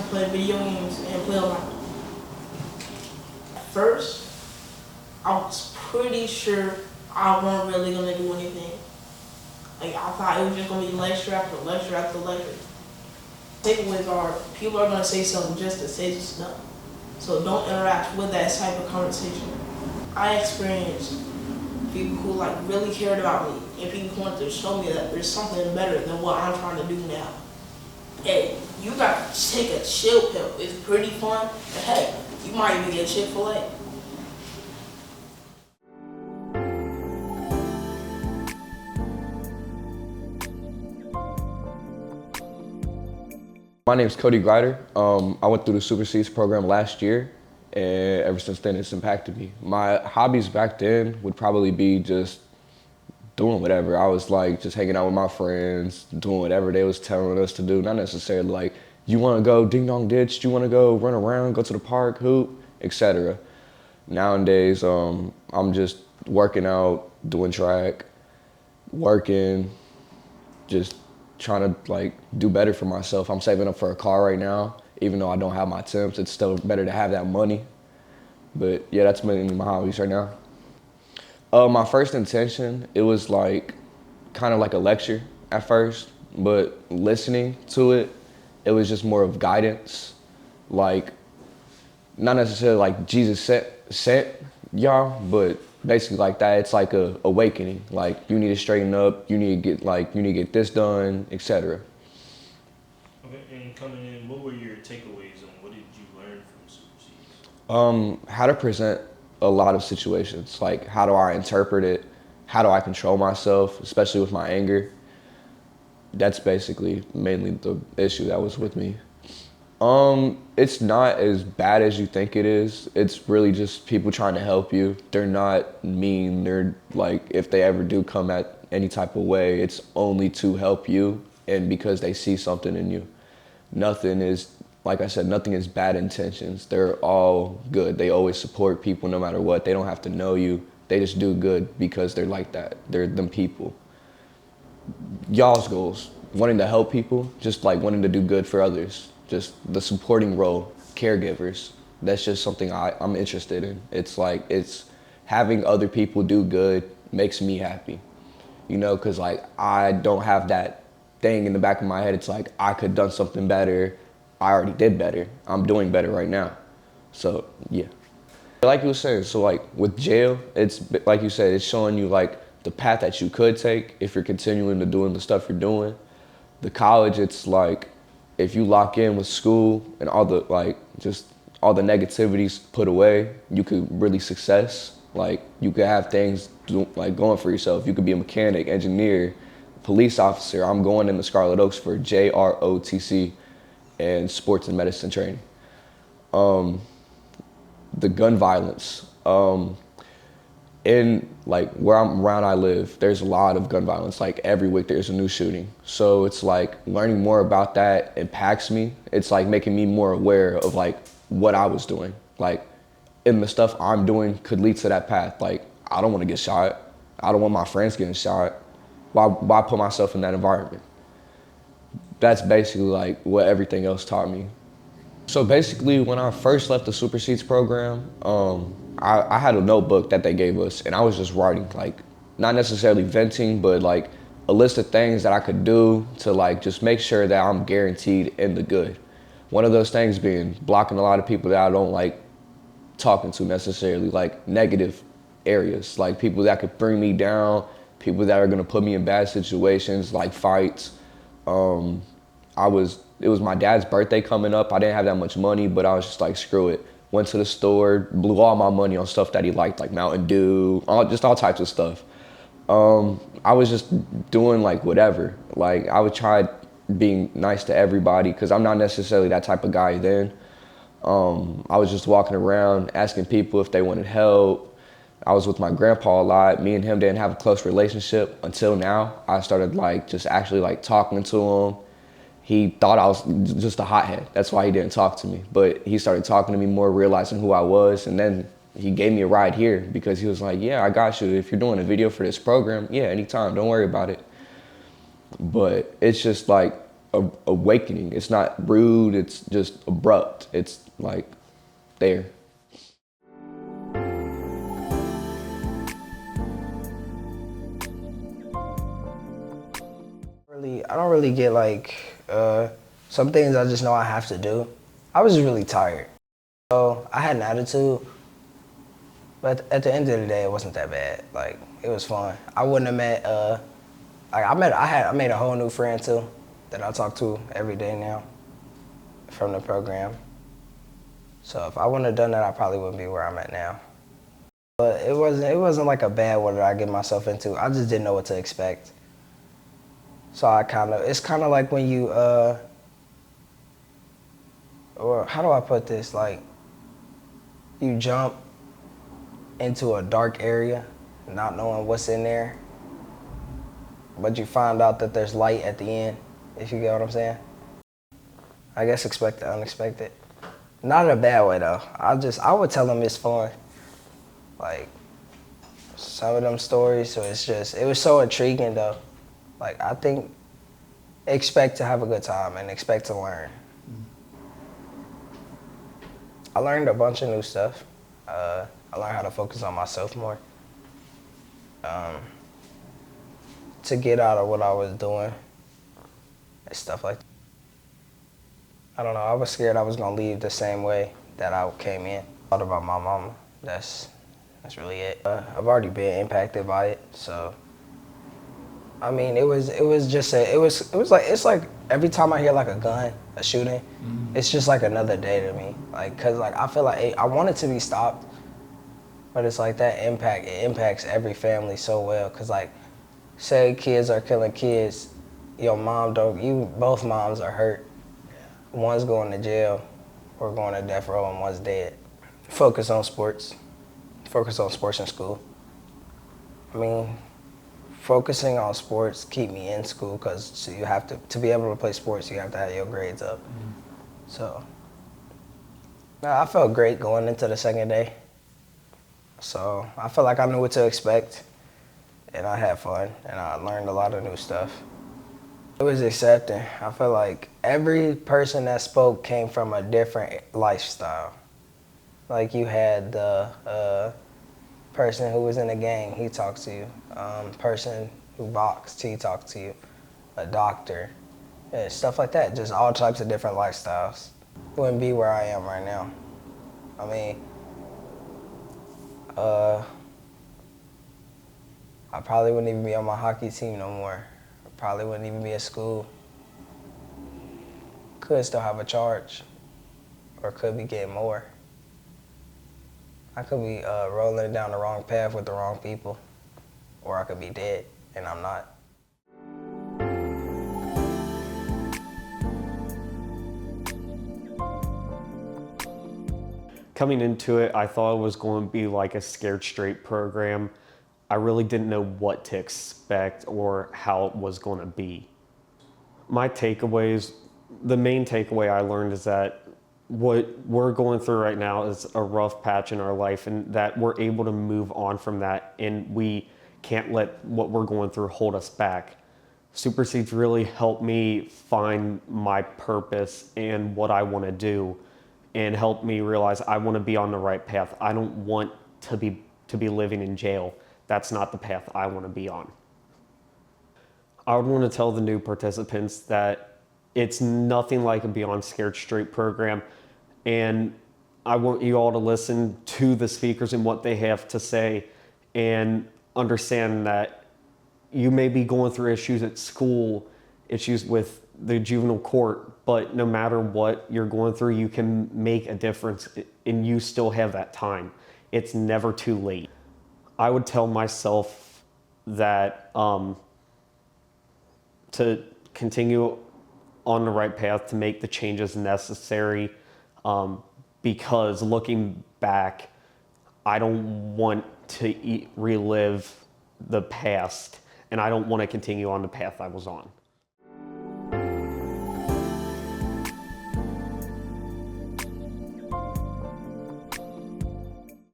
play video games and play online. At first, I was pretty sure I wasn't really gonna do anything. Like, I thought it was just gonna be lecture after lecture after lecture. Takeaways are, people are gonna say something just to say stuff. So don't interact with that type of conversation. I experienced people who like really cared about me and people who wanted to show me that there's something better than what I'm trying to do now. Hey, you gotta take a chill pill. It's pretty fun, and hey, you might even get Chick-fil-A. My name is Cody Glider. I went through the Super Seeds program last year, and ever since then it's impacted me. My hobbies back then would probably be just doing whatever. I was like just hanging out with my friends, doing whatever they was telling us to do. Not necessarily like, you wanna go ding dong ditch, you wanna go run around, go to the park, hoop, etc. Nowadays, I'm just working out, doing track, working, just trying to like do better for myself. I'm saving up for a car right now. Even though I don't have my temps, it's still better to have that money. But yeah, that's mainly my hobbies right now. My first intention, it was like kind of like a lecture at first, but listening to it, it was just more of guidance. Like, not necessarily like Jesus sent y'all, but basically like that. It's like a awakening. Like, you need to straighten up, you need to get this done, etc. Okay, and coming in, what were your takeaways and what did you learn from Super Seeds? How to present a lot of situations. Like, how do I interpret it? How do I control myself, especially with my anger? That's basically mainly the issue that was with me. It's not as bad as you think it is. It's really just people trying to help you. They're not mean. They're like, if they ever do come at any type of way, it's only to help you and because they see something in you. Nothing is, like I said, nothing is bad intentions. They're all good. They always support people no matter what. They don't have to know you. They just do good because they're like that. They're them people. Y'all's goals, wanting to help people, just like wanting to do good for others, just the supporting role, caregivers. That's just something I'm interested in. It's having other people do good makes me happy, you know, because like I don't have that thing in the back of my head. It's like I could done something better. I already did better. I'm doing better right now. So yeah. Like you were saying, so like with jail, it's like you said, it's showing you like the path that you could take if you're continuing to doing the stuff you're doing. The college, it's like if you lock in with school and all the like just all the negativities put away, you could really success. Like you could have things like going for yourself. You could be a mechanic, engineer, police officer. I'm going into Scarlet Oaks for JROTC and sports and medicine training. The gun violence. In like where I'm around I live, there's a lot of gun violence. Like every week there's a new shooting. So it's like learning more about that impacts me. It's like making me more aware of like what I was doing. Like, and the stuff I'm doing could lead to that path. Like, I don't want to get shot. I don't want my friends getting shot. Why put myself in that environment? That's basically like what everything else taught me. So basically, when I first left the Super Seeds program, I had a notebook that they gave us, and I was just writing, like, not necessarily venting, but like a list of things that I could do to like just make sure that I'm guaranteed in the good. One of those things being blocking a lot of people that I don't like talking to necessarily, like negative areas, like people that could bring me down, people that are gonna put me in bad situations, like fights. It was my dad's birthday coming up. I didn't have that much money, but I was just like, screw it. Went to the store, blew all my money on stuff that he liked, like Mountain Dew, all types of stuff. I was just doing like whatever. Like I would try being nice to everybody because I'm not necessarily that type of guy then. I was just walking around asking people if they wanted help. I was with my grandpa a lot. Me and him didn't have a close relationship until now. I started like just actually like talking to him. He thought I was just a hothead. That's why he didn't talk to me. But he started talking to me more, realizing who I was. And then he gave me a ride here because he was like, yeah, I got you. If you're doing a video for this program, yeah, anytime, don't worry about it. But it's just like awakening. It's not rude. It's just abrupt. It's like there. I don't really get like some things I just know I have to do. I was just really tired. So I had an attitude, but at the end of the day, it wasn't that bad. Like, it was fun. I wouldn't have met I made a whole new friend too that I talk to every day now from the program. So if I wouldn't have done that, I probably wouldn't be where I'm at now. But it wasn't like a bad what did I get myself into. I just didn't know what to expect. So it's kind of like when you, or how do I put this? Like, you jump into a dark area, not knowing what's in there, but you find out that there's light at the end, if you get what I'm saying. I guess expect the unexpected. Not in a bad way though. I would tell them it's fun. Like, some of them stories, so it was so intriguing though. Like, I think expect to have a good time and expect to learn. I learned a bunch of new stuff. I learned how to focus on myself more. To get out of what I was doing and stuff like that. I don't know, I was scared I was gonna leave the same way that I came in. Thought about my mama, that's really it. I've already been impacted by it, so. I mean, it's like every time I hear like a gun, a shooting, it's just like another day to me. Like, cause like I feel like I want it to be stopped, but it's like it impacts every family so well. Cause like, say kids are killing kids, both moms are hurt. One's going to jail or going to death row and one's dead. Focus on sports in school. I mean, focusing on sports keep me in school because you have to be able to play sports, you have to have your grades up. So, I felt great going into the second day. So I felt like I knew what to expect, and I had fun, and I learned a lot of new stuff. It was accepting. I feel like every person that spoke came from a different lifestyle. Like, you had the person who was in a gang, he talked to you. Person who boxed, he talked to you. A doctor, stuff like that. Just all types of different lifestyles. Wouldn't be where I am right now. I mean, I probably wouldn't even be on my hockey team no more. I probably wouldn't even be at school. Could still have a charge, or could be getting more. I could be rolling down the wrong path with the wrong people, or I could be dead, and I'm not. Coming into it, I thought it was going to be like a Scared Straight program. I really didn't know what to expect or how it was going to be. My takeaways, the main takeaway I learned is that what we're going through right now is a rough patch in our life, and that we're able to move on from that, and we can't let what we're going through hold us back. Super Seeds really helped me find my purpose and what I want to do, and helped me realize I want to be on the right path. I don't want to be living in jail. That's not the path I want to be on. I would want to tell the new participants that it's nothing like a Beyond Scared Straight program, and I want you all to listen to the speakers and what they have to say, and understand that you may be going through issues at school, issues with the juvenile court, but no matter what you're going through, you can make a difference, and you still have that time. It's never too late. I would tell myself that to continue on the right path, to make the changes necessary, because looking back, I don't want to relive the past, and I don't want to continue on the path I was on.